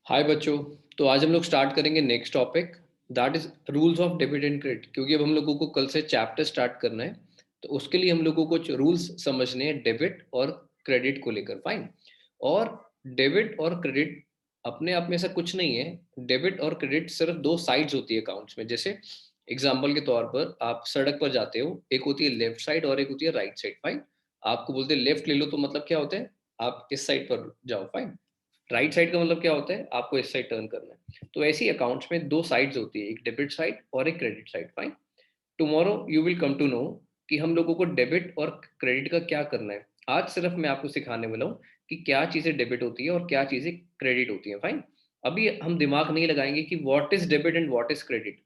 हाय बच्चों। तो आज हम लोग स्टार्ट करेंगे next topic, that is rules of debit and credit. क्योंकि अब हम लोगों को कल से चैप्टर स्टार्ट करना है, तो उसके लिए हम लोगों को कुछ रूल्स समझने हैं डेबिट और क्रेडिट को लेकर। फाइन। और डेबिट और क्रेडिट अपने आप में ऐसा कुछ नहीं है। डेबिट और क्रेडिट सिर्फ दो साइड्स होती है अकाउंट्स में। जैसे एग्जाम्पल के तौर पर आप सड़क पर जाते हो, एक होती है लेफ्ट साइड और एक होती है राइट साइड। फाइन। आपको बोलते हैं लेफ्ट ले लो, तो मतलब क्या होता है, आप इस साइड पर जाओ। फाइन। राइट साइड का मतलब क्या होता है, आपको इस साइड टर्न करना है। तो ऐसी अकाउंट्स में दो साइड्स होती है, एक डेबिट साइड और एक credit side. Fine. Tomorrow you will come to know कि हम लोगों को डेबिट और क्रेडिट का क्या करना है। आज सिर्फ मैं आपको सिखाने वाला हूँ कि क्या चीजें डेबिट होती है और क्या चीजें क्रेडिट होती है। फाइन। अभी हम दिमाग नहीं लगाएंगे कि what is debit and what is credit.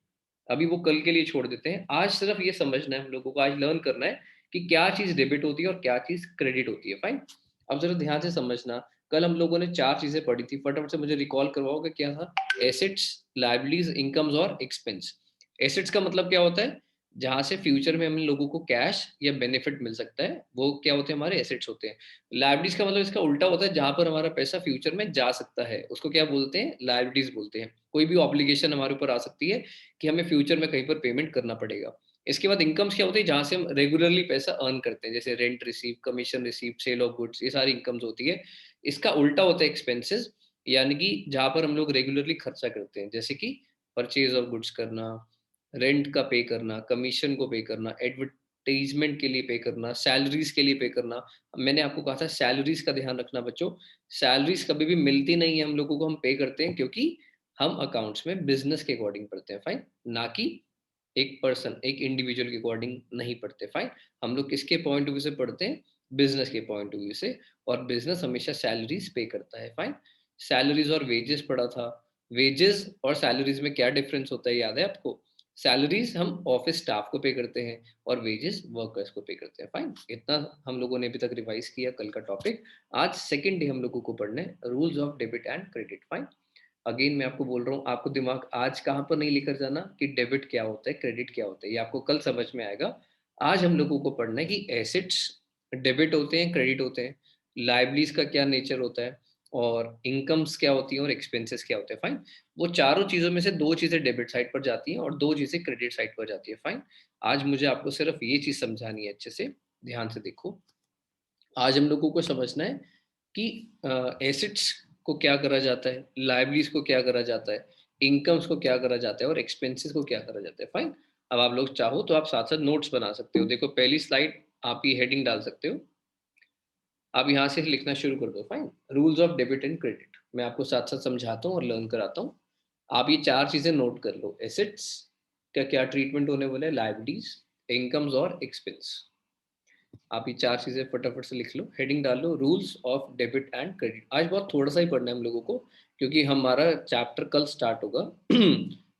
अभी वो कल के लिए छोड़ देते हैं। आज सिर्फ ये समझना है हम लोगों को, आज लर्न करना है कि क्या चीज डेबिट होती है और क्या चीज क्रेडिट होती है। फाइन। अब जरा ध्यान से समझना। कल हम लोगों ने चार चीजें पढ़ी थी, फटाफट से मुझे रिकॉल करवाओगे क्या था। एसेट्स, लायबिलिटीज, इनकम्स और एक्सपेंस। एसेट्स का मतलब क्या होता है, जहां से फ्यूचर में हम लोगों को कैश या बेनिफिट मिल सकता है, वो क्या होते हैं, हमारे एसेट्स होते हैं। लायबिलिटीज का मतलब इसका उल्टा होता है, जहां पर हमारा पैसा फ्यूचर में जा सकता है, उसको क्या बोलते हैं, लायबिलिटीज बोलते हैं। कोई भी ऑब्लिगेशन हमारे ऊपर आ सकती है कि हमें फ्यूचर में कहीं पर पेमेंट करना पड़ेगा। इसके बाद इनकम्स क्या होती है, जहां से हम रेगुलरली पैसा अर्न करते हैं, जैसे rent receive, commission receive, sale of goods, ये सारी इनकम्स होती है। इसका उल्टा होता है एक्सपेंसेस, यानी कि जहां पर हम लोग रेगुलरली खर्चा करते हैं, जैसे कि परचेज ऑफ गुड्स करना, रेंट का पे करना, कमीशन को पे करना, एडवर्टाइजमेंट के लिए पे करना, सैलरीज के लिए पे करना। मैंने आपको कहा था सैलरीज का ध्यान रखना बच्चों। सैलरीज कभी भी मिलती नहीं है हम लोगों को, हम पे करते हैं क्योंकि हम अकाउंट्स में बिजनेस के अकॉर्डिंग पढ़ते हैं। फाइन। ना कि एक पर्सन, एक इंडिविजुअल के अकॉर्डिंग नहीं पढ़ते। फाइन। हम लोग किसके पॉइंट ऑफ व्यू से पढ़ते हैं, बिजनेस के पॉइंट ऑफ व्यू से। और बिजनेस हमेशा सैलरीज पे करता है। फाइन। सैलरीज और वेजेस पढ़ा था। वेजेस और सैलरीज में क्या डिफरेंस होता है, याद है आपको। सैलरीज हम ऑफिस स्टाफ को पे करते हैं और वेजेस वर्कर्स को पे करते हैं। फाइन। इतना हम लोगों ने अभी तक रिवाइज किया कल का टॉपिक। आज सेकेंड डे हम लोगों को पढ़ना है rules of debit and credit. Fine. Again मैं आपको बोल रहा हूँ, आपको दिमाग आज कहाँ पर नहीं लेकर जाना कि डेबिट क्या होता है, क्रेडिट क्या होता है, ये आपको कल समझ में आएगा। आज हम लोगों को पढ़ना है कि एसेट्स डेबिट होते हैं, क्रेडिट होते हैं, लाइबिलिटीज का क्या नेचर होता है, और इनकम्स क्या होती हैं और एक्सपेंसेस क्या होते हैं। फाइन। वो चारों चीजों में से दो चीजें डेबिट साइड पर जाती हैं और दो चीजें क्रेडिट साइड पर जाती है। फाइन। आज मुझे आपको सिर्फ ये चीज समझानी है, अच्छे से ध्यान से देखो। आज हम लोगों को समझना है कि एसेट्स को क्या करा जाता है, लाइबिलिटीज को क्या करा जाता है, इनकम्स को क्या करा जाता है और एक्सपेंसेस को क्या करा जाता है। फाइन। अब आप लोग चाहो तो आप साथ साथ नोट्स बना सकते हो। देखो पहली स्लाइड, आप ये हेडिंग डाल सकते हो। आप यहाँ से लिखना शुरू कर दो। Fine. Rules of debit and credit मैं आपको साथ साथ समझाता हूँ और लर्न कराता हूँ। आप ये चार चीजें नोट कर लो। एसेट्स का क्या ट्रीटमेंट होने वाला है, लाइबिलिटीज, इनकम्स और एक्सपेंस। आप ये चार चीजें फटाफट से लिख लो, हेडिंग डाल लो, rules of debit and credit. आज बहुत थोड़ा सा ही पढ़ना है हम लोगों को, क्योंकि हमारा चैप्टर कल स्टार्ट होगा।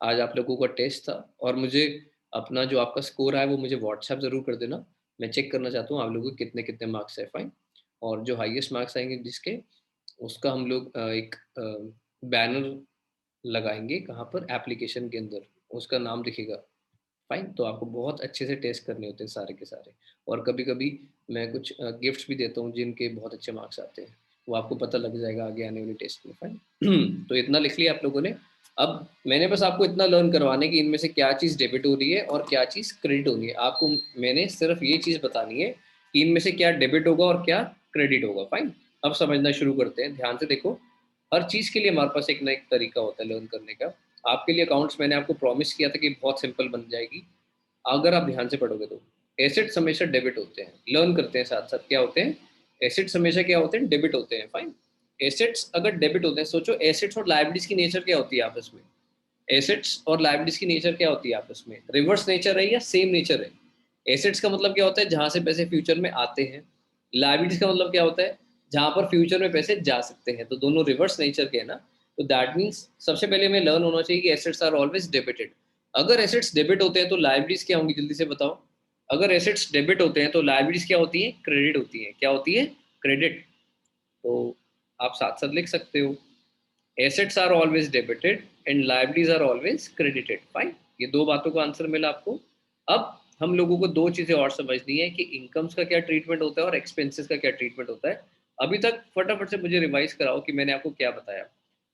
आज आप लोगों का टेस्ट था, और मुझे अपना जो आपका स्कोर आया वो मुझे व्हाट्सएप जरूर कर देना। मैं चेक करना चाहता हूँ आप लोगों के कितने कितने मार्क्स है। फाइन। और जो हाईएस्ट मार्क्स आएंगे जिसके, उसका हम लोग एक बैनर लगाएंगे, कहाँ पर, एप्लीकेशन के अंदर उसका नाम दिखेगा। फाइन। तो आपको बहुत अच्छे से टेस्ट करने होते हैं सारे के सारे। और कभी कभी मैं कुछ गिफ्ट्स भी देता हूँ जिनके बहुत अच्छे मार्क्स आते हैं, वो आपको पता लग जाएगा आगे आने वाले टेस्ट में। फाइन। तो इतना लिख लिया आप लोगों ने। अब मैंने बस आपको इतना लर्न करवाने की इनमें से क्या चीज़ डेबिट हो रही है और क्या चीज़ क्रेडिट हो रही है। आपको मैंने सिर्फ ये चीज़ बतानी है कि इनमें से क्या डेबिट होगा और क्या क्रेडिट होगा। फाइन। अब समझना शुरू करते हैं, ध्यान से देखो। हर चीज़ के लिए हमारे पास एक ना एक तरीका होता है लर्न करने का। आपके लिए अकाउंट्स मैंने आपको प्रॉमिस किया था कि बहुत सिंपल बन जाएगी अगर आप ध्यान से पढ़ोगे तो। एसेट्स हमेशा डेबिट होते हैं, लर्न करते हैं साथ साथ क्या होते हैं। एसेट्स हमेशा क्या होते हैं, डेबिट होते हैं। फाइन। एसेट्स अगर डेबिट होते हैं, सोचो एसेट्स और लाइबिलिटीज की नेचर क्या होती है आपस में। एसेट्स और लाइबिलिटीज की नेचर क्या होती है आपस में, रिवर्स नेचर है या सेम नेचर है। एसेट्स का मतलब क्या होता है, जहां से पैसे फ्यूचर में आते हैं। लाइबिलिटीज का मतलब क्या होता है, जहां पर फ्यूचर में पैसे जा सकते हैं। तो दोनों रिवर्स नेचर के है ना। तो दैट मीन्स सबसे पहले हमें लर्न होना चाहिए कि एसेट्स आर ऑलवेज डेबिटेड। अगर एसेट्स डेबिट होते हैं तो लाइबिलिटीज क्या होंगी, जल्दी से बताओ। अगर एसेट्स डेबिट होते हैं तो लाइबिलिटीज क्या होती है, क्रेडिट होती है। क्या होती है, क्रेडिट। तो आप साथ साथ लिख सकते हो, assets are always debited and liabilities are always credited. Fine. ये दो बातों का आंसर मिला आपको। अब हम लोगों को दो चीजें और समझनी है कि इनकम्स का क्या ट्रीटमेंट होता है और एक्सपेंसेस का क्या ट्रीटमेंट होता है। अभी तक फटाफट से मुझे रिवाइज कराओ कि मैंने आपको क्या बताया।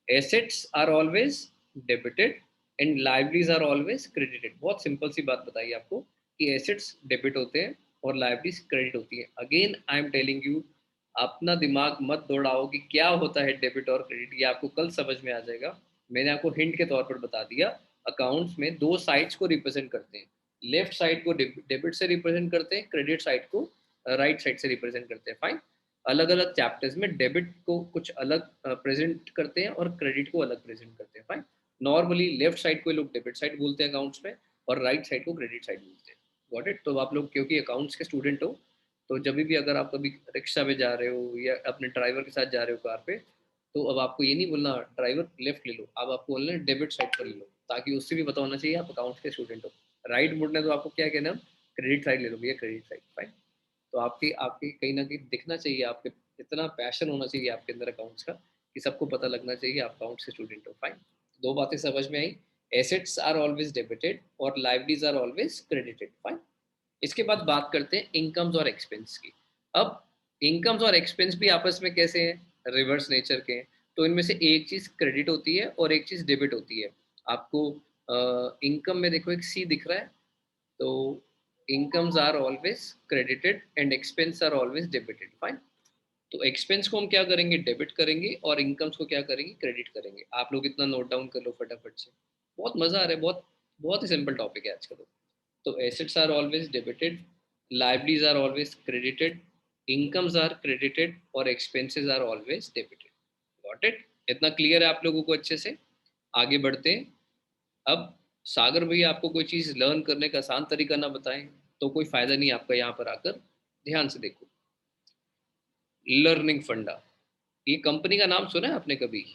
Assets are always debited and liabilities are always credited. बहुत सिंपल सी बात बताइए आपको कि एसेट्स डेबिट होते हैं और लाइबिलिटीज क्रेडिट होती है। Again I am telling you, अपना दिमाग मत दौड़ाओ कि क्या होता है डेबिट और क्रेडिट, ये आपको कल समझ में आ जाएगा। मैंने आपको हिंट के तौर पर बता दिया, अकाउंट्स में दो साइड्स को रिप्रेजेंट करते हैं। लेफ्ट साइड को डेबिट से रिप्रेजेंट करते हैं, क्रेडिट साइड को राइट साइड से रिप्रेजेंट करते हैं। फाइन। अलग अलग चैप्टर्स में डेबिट को कुछ अलग प्रेजेंट करते हैं और क्रेडिट को अलग प्रेजेंट करते हैं। फाइन। नॉर्मली लेफ्ट साइड को लोग डेबिट साइड बोलते हैं अकाउंट्स में, और राइट साइड को क्रेडिट साइड बोलते हैं। Got it? तो आप लोग क्योंकि अकाउंट्स के स्टूडेंट हो, तो जब भी अगर आप कभी रिक्शा में जा रहे हो या अपने ड्राइवर के साथ जा रहे हो कार पे, तो अब आपको ये नहीं बोलना ड्राइवर लेफ्ट ले लो, अब आपको बोलना डेबिट साइड पर ले लो, ताकि उससे भी पता होना चाहिए आप अकाउंट्स के स्टूडेंट हो। राइट मुड़ना तो आपको क्या कहना है, क्रेडिट साइड ले लो भैया, क्रेडिट साइड। फाइन। तो आपकी आपकी कहीं ना कहीं दिखना चाहिए, आपके इतना पैशन होना चाहिए आपके अंदर अकाउंट्स का कि सबको पता लगना चाहिए आप अकाउंट्स के स्टूडेंट हो। फाइन। दो बातें समझ में आई, एसेट्स आर ऑलवेज डेबिटेड और liabilities are always credited. Fine. इसके बाद बात करते हैं इनकम्स और एक्सपेंस की। अब इनकम्स और एक्सपेंस भी आपस में कैसे हैं, रिवर्स नेचर के हैं। तो इनमें से एक चीज क्रेडिट होती है और एक चीज डेबिट होती है। आपको इनकम में देखो एक सी दिख रहा है, तो incomes are always credited and expense are always debited. Fine. तो एक्सपेंस को हम क्या करेंगे, डेबिट करेंगे, और इनकम्स को क्या करेंगे, क्रेडिट करेंगे। आप लोग इतना नोट डाउन कर लो फटाफट से, बहुत मजा आ रहा है, बहुत बहुत ही सिंपल टॉपिक है आज का। तो assets are always debited, liabilities are always credited, incomes are credited और expenses are always debited। Got it? इतना क्लियर है आप लोगों को अच्छे से? आगे बढ़ते हैं। अब सागर भैया आपको कोई चीज़ लर्न करने का आसान तरीका ना बताएं तो कोई फायदा नहीं आपका यहाँ पर आकर। ध्यान से देखो, लर्निंग फंडा, ये कंपनी का नाम सुना है आपने कभी?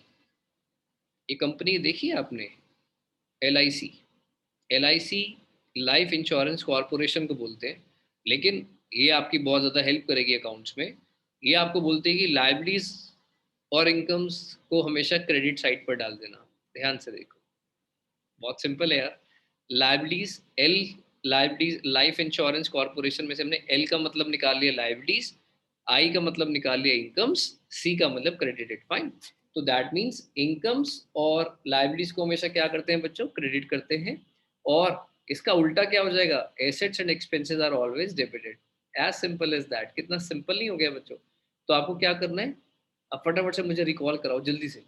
ये कंपनी देखी है आपने? LIC। LIC life insurance corporation को बोलते हैं, लेकिन ये आपकी बहुत ज़्यादा हेल्प करेगी अकाउंट्स में। ये आपको बोलते हैं कि लाइबिलिटीज और इनकम्स को हमेशा क्रेडिट साइड पर डाल देना। ध्यान से देखो, बहुत सिंपल है यार। Liabilities L, liabilities life insurance corporation में से हमने एल का मतलब निकाल लिया लाइबिलिटीज, आई का मतलब निकाल लिया इनकम्स, सी का मतलब क्रेडिटेड। फाइन। तो दैट मीन्स इनकम्स और लाइबिलिटीज को हमेशा क्या करते हैं बच्चों, क्रेडिट करते हैं। और इसका उल्टा क्या हो जाएगा, assets and expenses are always debited. As simple as that. कितना सिंपल नहीं हो गया बच्चों? तो आपको क्या करना है, अब फटाफट से मुझे रिकॉल कराओ जल्दी से।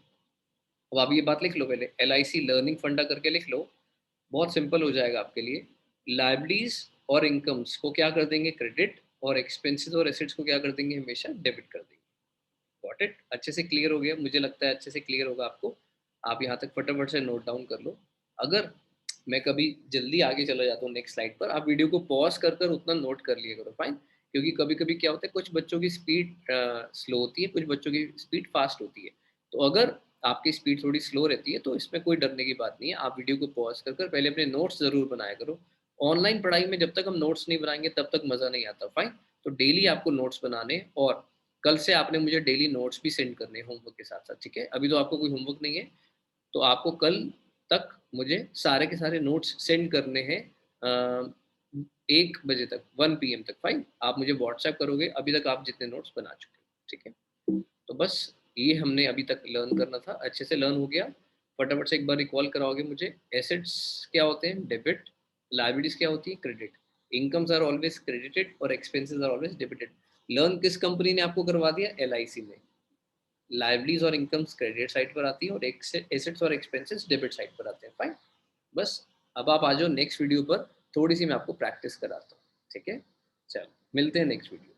अब आप ये बात लिख लो पहले, LIC लर्निंग फंडा करके लिख लो, बहुत सिंपल हो जाएगा आपके लिए। लाइबिलिटीज और इनकम्स को क्या कर देंगे, क्रेडिट, और एक्सपेंसेस और एसेट्स को क्या कर देंगे, हमेशा डेबिट कर देंगे। Got it? अच्छे से क्लियर हो गया? मुझे लगता है अच्छे से क्लियर होगा आपको। आप यहाँ तक फटाफट से नोट डाउन कर लो। अगर मैं कभी जल्दी आगे चला जाता हूँ नेक्स्ट स्लाइड पर, आप वीडियो को पॉज कर कर उतना नोट कर लिया करो। फाइन। क्योंकि कभी कभी क्या होता है, कुछ बच्चों की स्पीड स्लो होती है, कुछ बच्चों की स्पीड फास्ट होती है। तो अगर आपकी स्पीड थोड़ी स्लो रहती है तो इसमें कोई डरने की बात नहीं है। आप वीडियो को पॉज कर कर पहले अपने नोट्स ज़रूर बनाया करो। ऑनलाइन पढ़ाई में जब तक हम नोट्स नहीं बनाएंगे तब तक मज़ा नहीं आता। फाइन। तो डेली आपको नोट्स बनाने, और कल से आपने मुझे डेली नोट्स भी सेंड करने होमवर्क के साथ साथ। ठीक है? अभी तो आपको कोई होमवर्क नहीं है, तो आपको कल तक मुझे सारे के सारे नोट्स सेंड करने हैं, 1 बजे तक, 1 PM तक। फाइन। आप मुझे व्हाट्सएप करोगे अभी तक आप जितने नोट्स बना चुके हो। ठीक है? तो बस ये हमने अभी तक लर्न करना था, अच्छे से लर्न हो गया। फटाफट से एक बार रिकॉल कराओगे मुझे, एसेट्स क्या होते हैं, डेबिट, लाइबिलिटीज क्या होती है, credit, incomes are always credited और expenses are always debited. Learn किस कंपनी ने आपको करवा दिया, LIC ने। लाइबिलिटीज और इनकम्स क्रेडिट साइड पर आती है और एसेट्स और एक्सपेंसेस डेबिट साइड पर आते हैं। फाइन। बस अब आप आ जाओ नेक्स्ट वीडियो पर, थोड़ी सी मैं आपको प्रैक्टिस कराता हूँ। ठीक है? चलो मिलते हैं नेक्स्ट वीडियो।